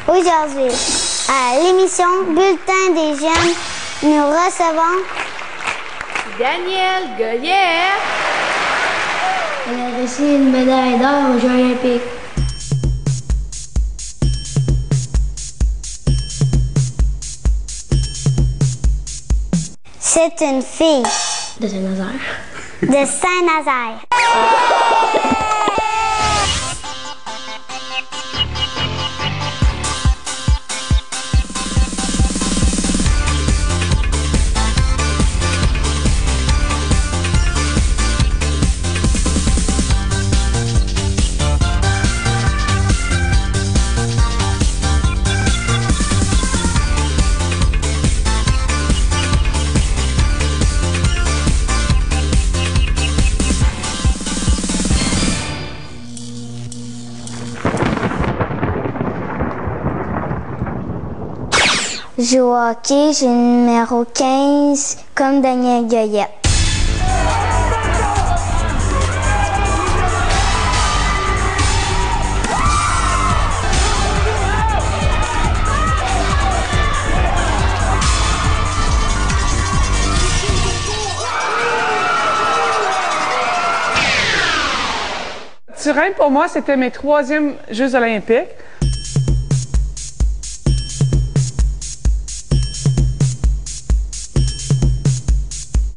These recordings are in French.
Aujourd'hui, à l'émission Bulletin des jeunes, nous recevons Daniel Goyer. Elle a reçu une médaille d'or aux Jeux olympiques. C'est une fille De Saint-Nazaire. de Saint-Nazaire. Je joue au hockey, j'ai le numéro 15, comme Daniel Goyer. Turin, pour moi, c'était mes 3e Jeux olympiques.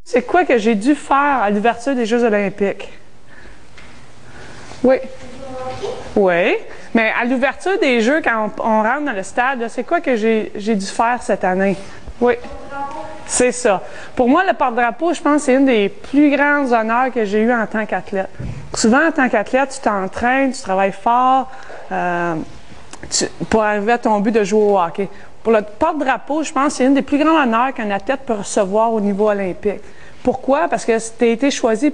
C'est quoi que j'ai dû faire à l'ouverture des Jeux olympiques? Oui. Oui. Mais à l'ouverture des Jeux, quand on rentre dans le stade, c'est quoi que j'ai dû faire cette année? Oui. C'est ça. Pour moi, le porte-drapeau, je pense que c'est une des plus grands honneurs que j'ai eu en tant qu'athlète. Souvent, en tant qu'athlète, tu t'entraînes, tu travailles fort pour arriver à ton but de jouer au hockey. Pour le porte-drapeau, je pense que c'est une des plus grands honneurs qu'un athlète peut recevoir au niveau olympique. Pourquoi? Parce que tu as été choisi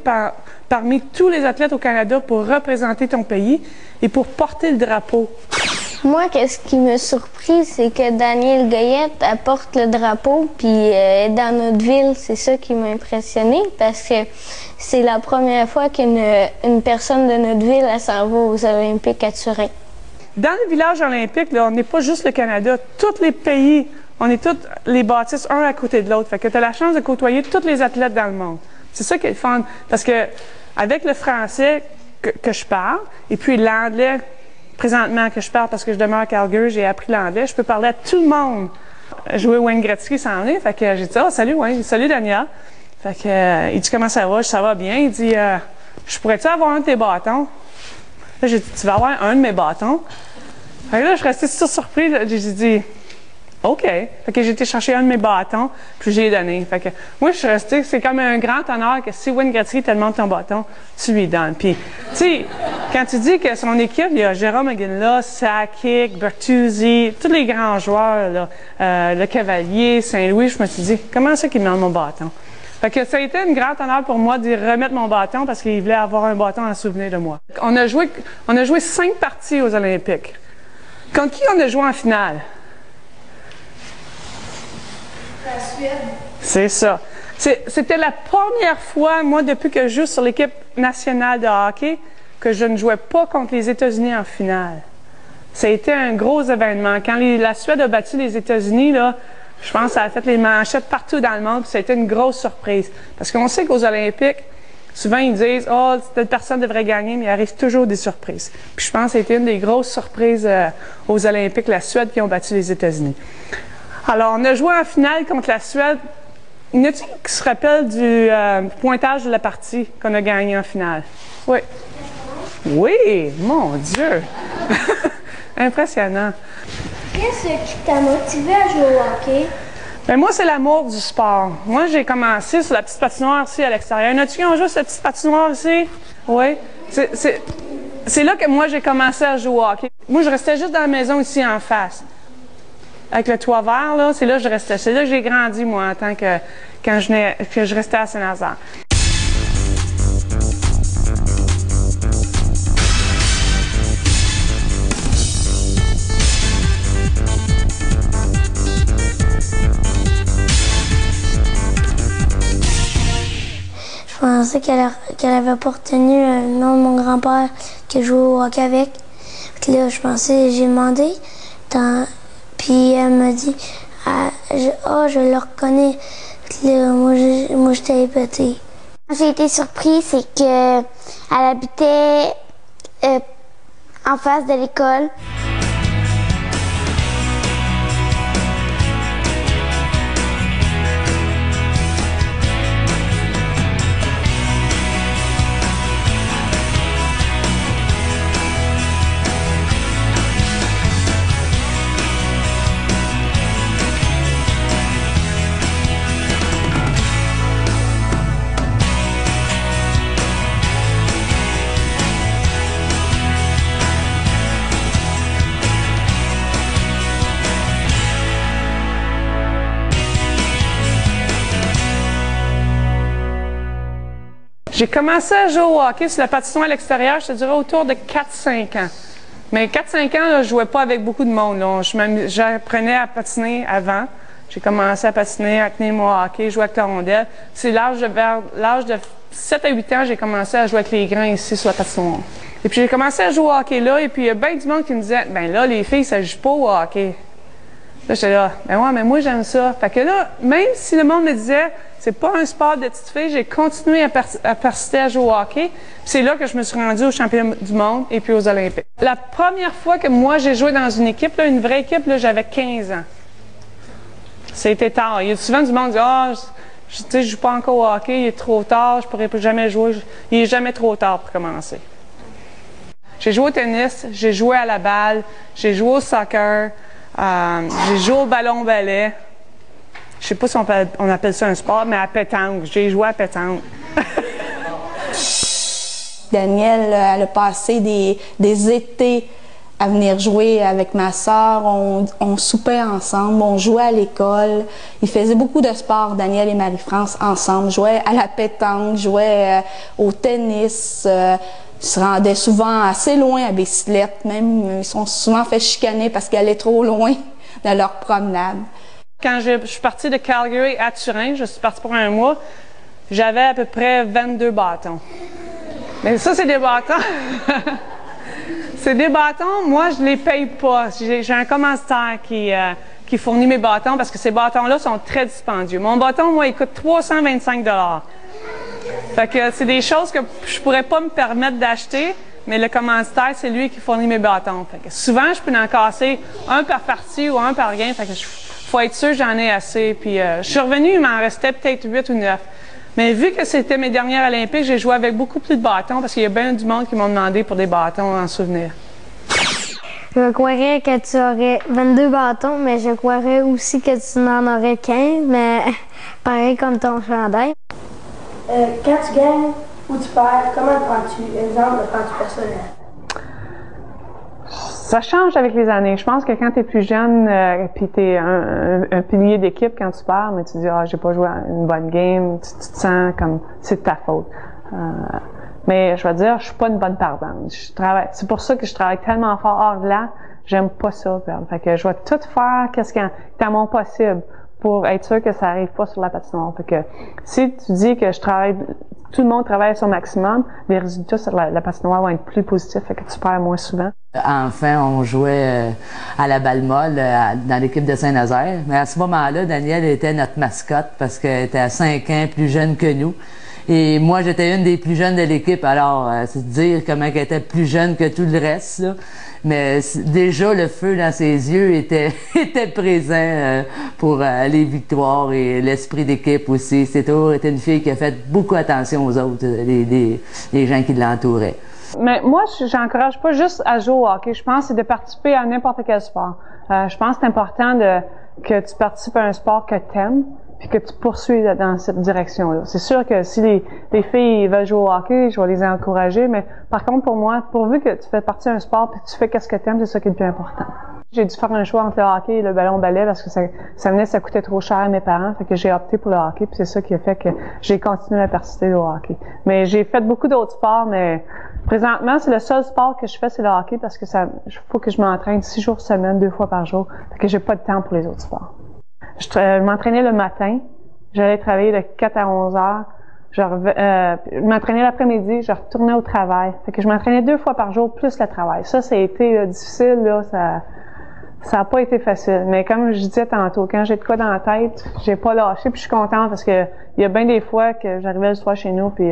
parmi tous les athlètes au Canada pour représenter ton pays et pour porter le drapeau. Moi, qu'est-ce qui m'a surpris, c'est que Daniel Goyer apporte le drapeau, puis dans notre ville, c'est ça qui m'a impressionné, parce que c'est la première fois qu'une personne de notre ville s'en va aux Olympiques à Turin. Dans le village olympique, là, on n'est pas juste le Canada, tous les pays, on est tous les bâtisses un à côté de l'autre. Fait que tu as la chance de côtoyer tous les athlètes dans le monde. C'est ça qui est le fun. Parce que avec le français que je parle, et puis l'anglais présentement que je parle parce que je demeure à Calgary, j'ai appris l'anglais, je peux parler à tout le monde. Jouer Wayne Gretzky s'en est, fait que j'ai dit « Ah, salut Wayne, salut Daniel ». Fait que il dit « Comment ça va? » Ça va bien. Il dit « Je pourrais-tu avoir un de tes bâtons? » Là, j'ai dit « Tu vas avoir un de mes bâtons? » Fait que là, je suis restée surprise. J'ai dit « OK. » Fait que j'ai été chercher un de mes bâtons, puis j'ai donné. Fait que moi, je suis restée, c'est comme un grand honneur que si Wayne Gretzky te demande ton bâton, tu lui donnes. Puis, tu sais, quand tu dis que son équipe, il y a Jérôme McGinley, Sakic, Bertuzzi, tous les grands joueurs, là, le Cavalier, Saint-Louis, je me suis dit, comment ça qu'il me demande mon bâton? Fait que ça a été un grand honneur pour moi de remettre mon bâton parce qu'il voulait avoir un bâton en souvenir de moi. On a joué 5 parties aux Olympiques. Contre qui on a joué en finale? La Suède. C'est ça. C'était la première fois, moi, depuis que je joue sur l'équipe nationale de hockey, que je ne jouais pas contre les États-Unis en finale. Ça a été un gros événement. Quand la Suède a battu les États-Unis, là, je pense que ça a fait les manchettes partout dans le monde, puis ça a été une grosse surprise. Parce qu'on sait qu'aux Olympiques, souvent ils disent « Oh, telle personne devrait gagner », mais il arrive toujours des surprises. Puis je pense que ça a été une des grosses surprises aux Olympiques, la Suède qui ont battu les États-Unis. Alors, on a joué en finale contre la Suède. Y en a-t-il qui se rappelle du pointage de la partie qu'on a gagné en finale? Oui. Oui, mon Dieu! Impressionnant. Qu'est-ce qui t'a motivé à jouer au hockey? Bien, moi, c'est l'amour du sport. Moi, j'ai commencé sur la petite patinoire ici à l'extérieur. Y en a-t-il qui ont joué sur la petite patinoire ici? Oui. C'est là que moi, j'ai commencé à jouer au hockey. Moi, je restais juste dans la maison ici en face. Avec le toit vert, là, c'est là que je restais. C'est là que j'ai grandi, moi, en tant que quand je restais à Saint-Nazaire. Je pensais qu'elle avait pas retenu le nom de mon grand-père que je jouais au hockey avec. Puis là, j'ai demandé, Puis elle m'a dit, je le reconnais. Là, moi, j'étais épatée. J'ai été surprise, c'est que elle habitait en face de l'école. J'ai commencé à jouer au hockey sur la patinoire à l'extérieur, je te dirais autour de 4-5 ans. Mais 4-5 ans, là, je jouais pas avec beaucoup de monde. J'apprenais à patiner avant. J'ai commencé à patiner, à tenir mon hockey, jouer avec la rondelle. C'est vers l'âge de 7 à 8 ans, j'ai commencé à jouer avec les grands ici sur la patinoire. Et puis j'ai commencé à jouer au hockey là, et puis il y a bien du monde qui me disait, ben là, les filles, ça joue pas au hockey. Là, j'étais là, ben ouais, mais moi, j'aime ça. Fait que là, même si le monde me disait, c'est pas un sport de petite fille, j'ai continué à persister à jouer au hockey. C'est là que je me suis rendue aux championnats du monde et puis aux Olympiques. La première fois que moi, j'ai joué dans une équipe, là, une vraie équipe, là, j'avais 15 ans. C'était tard. Il y a souvent du monde qui dit, je joue pas encore au hockey, il est trop tard, je pourrais jamais jouer. Il est jamais trop tard pour commencer. J'ai joué au tennis, j'ai joué à la balle, j'ai joué au soccer, j'ai joué au ballon-ballet. Je sais pas si on appelle ça un sport, mais à pétanque. J'ai joué à pétanque. Danielle, elle a passé des étés à venir jouer avec ma sœur. On soupait ensemble, on jouait à l'école. Ils faisaient beaucoup de sports, Danielle et Marie-France, ensemble. Ils jouaient à la pétanque, jouaient au tennis. Ils se rendaient souvent assez loin à bicyclette. Même, ils sont souvent fait chicaner parce qu'ils allaient trop loin dans leur promenade. Quand je suis partie de Calgary à Turin, je suis partie pour un mois, j'avais à peu près 22 bâtons. Mais ça, c'est des bâtons. C'est des bâtons, moi, je les paye pas. J'ai un commanditaire qui fournit mes bâtons parce que ces bâtons-là sont très dispendieux. Mon bâton, moi, il coûte 325 $. Fait que c'est des choses que je pourrais pas me permettre d'acheter, mais le commanditaire, c'est lui qui fournit mes bâtons. Fait que souvent, je peux en casser un par partie ou un par rien. Fait que faut être sûr que j'en ai assez. Puis je suis revenue, il m'en restait peut-être 8 ou 9. Mais vu que c'était mes dernières Olympiques, j'ai joué avec beaucoup plus de bâtons parce qu'il y a bien du monde qui m'ont demandé pour des bâtons en souvenir. Je croirais que tu aurais 22 bâtons, mais je croirais aussi que tu n'en aurais 15, mais pareil comme ton chandail. Quand tu gagnes ou tu perds, comment le prends-tu? Exemple, le prends-tu personnel? Ça change avec les années. Je pense que quand tu es plus jeune, puis tu es un pilier d'équipe quand tu perds, mais tu dis, j'ai pas joué une bonne game, tu te sens comme c'est de ta faute. Mais je vais dire, je suis pas une bonne perdante. C'est pour ça que je travaille tellement fort hors de là, j'aime pas ça perdre. Fait que je vais tout faire qu'est-ce qui est à mon possible pour être sûr que ça arrive pas sur la patinoire. Fait que si tu dis que tout le monde travaille à son maximum, les résultats sur la patinoire vont être plus positifs, fait que tu perds moins souvent. Enfin, on jouait à la balle molle dans l'équipe de Saint-Nazaire. Mais à ce moment-là, Danielle était notre mascotte parce qu'elle était à 5 ans plus jeune que nous. Et moi, j'étais une des plus jeunes de l'équipe. Alors, c'est dire comment elle était plus jeune que tout le reste, là. Mais déjà, le feu dans ses yeux était présent pour les victoires et l'esprit d'équipe aussi. C'est toujours été une fille qui a fait beaucoup attention aux autres, les gens qui l'entouraient. Mais moi, j'encourage pas juste à jouer au hockey. Je pense que c'est de participer à n'importe quel sport. Je pense que c'est important que tu participes à un sport que tu aimes puis que tu poursuis dans cette direction-là. C'est sûr que si les filles veulent jouer au hockey, je vais les encourager, mais par contre, pour moi, pourvu que tu fais partie d'un sport puis que tu fais qu'est-ce que tu aimes, c'est ça qui est le plus important. J'ai dû faire un choix entre le hockey et le ballon-ballet parce que ça coûtait trop cher à mes parents, fait que j'ai opté pour le hockey, puis c'est ça qui a fait que j'ai continué à persister au hockey. Mais j'ai fait beaucoup d'autres sports, mais présentement, c'est le seul sport que je fais, c'est le hockey parce que faut que je m'entraîne 6 jours semaine, 2 fois par jour, fait que j'ai pas de temps pour les autres sports. Je m'entraînais le matin, j'allais travailler de 4 à 11 heures, je m'entraînais l'après-midi, je retournais au travail. Fait que je m'entraînais 2 fois par jour plus le travail. Ça a été difficile, là, ça n'a pas été facile. Mais comme je disais tantôt, quand j'ai de quoi dans la tête, j'ai pas lâché, puis je suis contente parce que il y a bien des fois que j'arrivais le soir chez nous, puis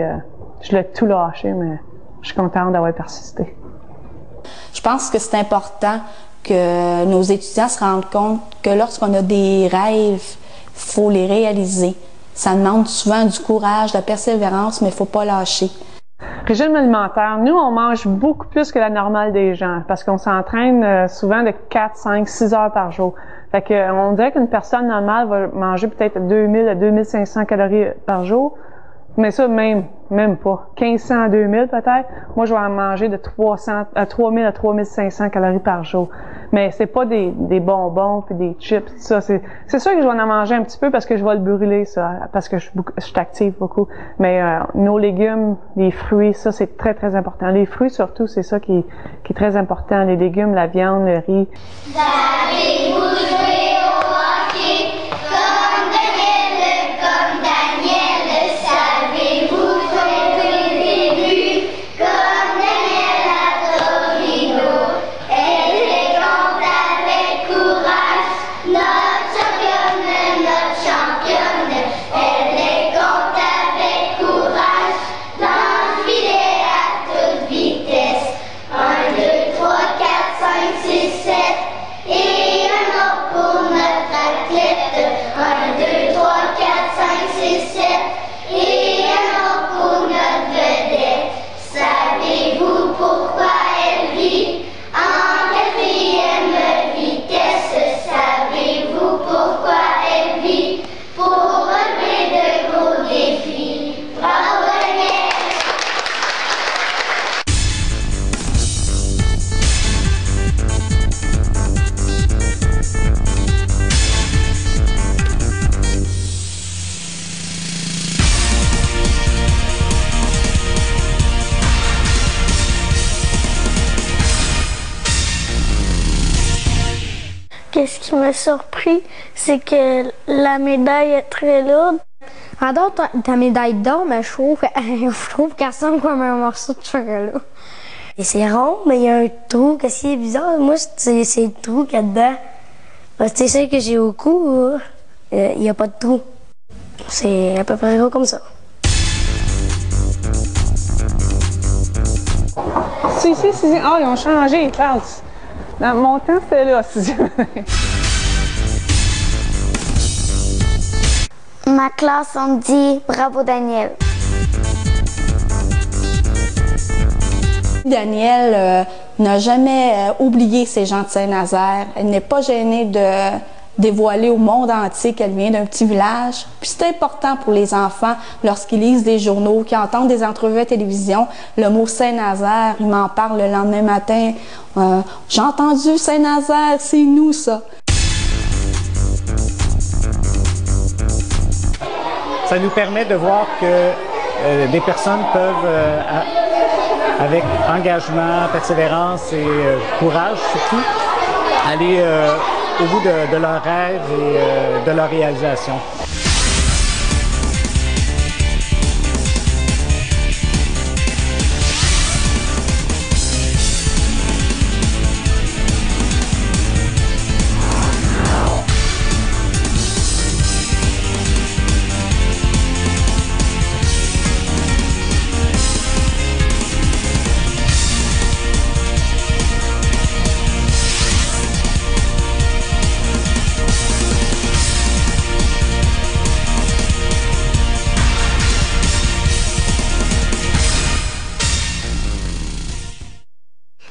je l'ai tout lâché, mais je suis contente d'avoir persisté. Je pense que c'est important que nos étudiants se rendent compte que lorsqu'on a des rêves, il faut les réaliser. Ça demande souvent du courage, de la persévérance, mais il ne faut pas lâcher. Régime alimentaire, nous, on mange beaucoup plus que la normale des gens parce qu'on s'entraîne souvent de 4, 5, 6 heures par jour. Fait que, on dirait qu'une personne normale va manger peut-être 2000 à 2500 calories par jour. Mais ça, même pas. 1500 à 2000 peut-être. Moi, je vais en manger de 3000 à 3500 calories par jour. Mais c'est pas des bonbons puis des chips, ça. C'est sûr que je vais en manger un petit peu parce que je vais le brûler, ça. Parce que je suis active beaucoup. Mais, nos légumes, les fruits, ça, c'est très, très important. Les fruits, surtout, c'est ça qui est très important. Les légumes, la viande, le riz. Savez-vous jouer au hockey comme Daniel, savez-vous sauver des buts comme Daniel à Torino? Elle les compte avec courage, notre championne, elle les compte avec courage, dans le filet à toute vitesse. 1, 2, 3, 4, 5, 6, 7. Et un autre pour notre athlète. 1, 2, 3, 4, 5, 6, 7. Et un autre pour notre vedette. Savez-vous pourquoi elle vit en 4e vitesse? Savez-vous pourquoi elle vit? Pour relever de gros défis. Bravo Daniel! Qu'est-ce qui m'a surpris, c'est que la médaille est très lourde. J'adore ta médaille d'or, mais je trouve qu'elle ressemble comme un morceau de chocolat. Et c'est rond, mais il y a un trou. Qu'est-ce qui est bizarre? Moi, c'est le trou qu'il y a dedans. C'est celle que j'ai au cou, il n'y a pas de trou. C'est à peu près gros comme ça. Si, ah, ils ont changé, Charles. Dans mon temps, c'était là, 6e année. Ma classe, on dit bravo Daniel. Daniel n'a jamais oublié ses gens de Saint-Nazaire. Elle n'est pas gênée de dévoiler au monde entier qu'elle vient d'un petit village. Puis c'est important pour les enfants, lorsqu'ils lisent des journaux, qu'ils entendent des entrevues à la télévision, le mot Saint-Nazaire, ils m'en parlent le lendemain matin. J'ai entendu Saint-Nazaire, c'est nous ça. Ça nous permet de voir que des personnes peuvent, avec engagement, persévérance et courage surtout, aller au bout de leurs rêves et de leur réalisation.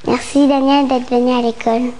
Merci Daniel d'être venu à l'école.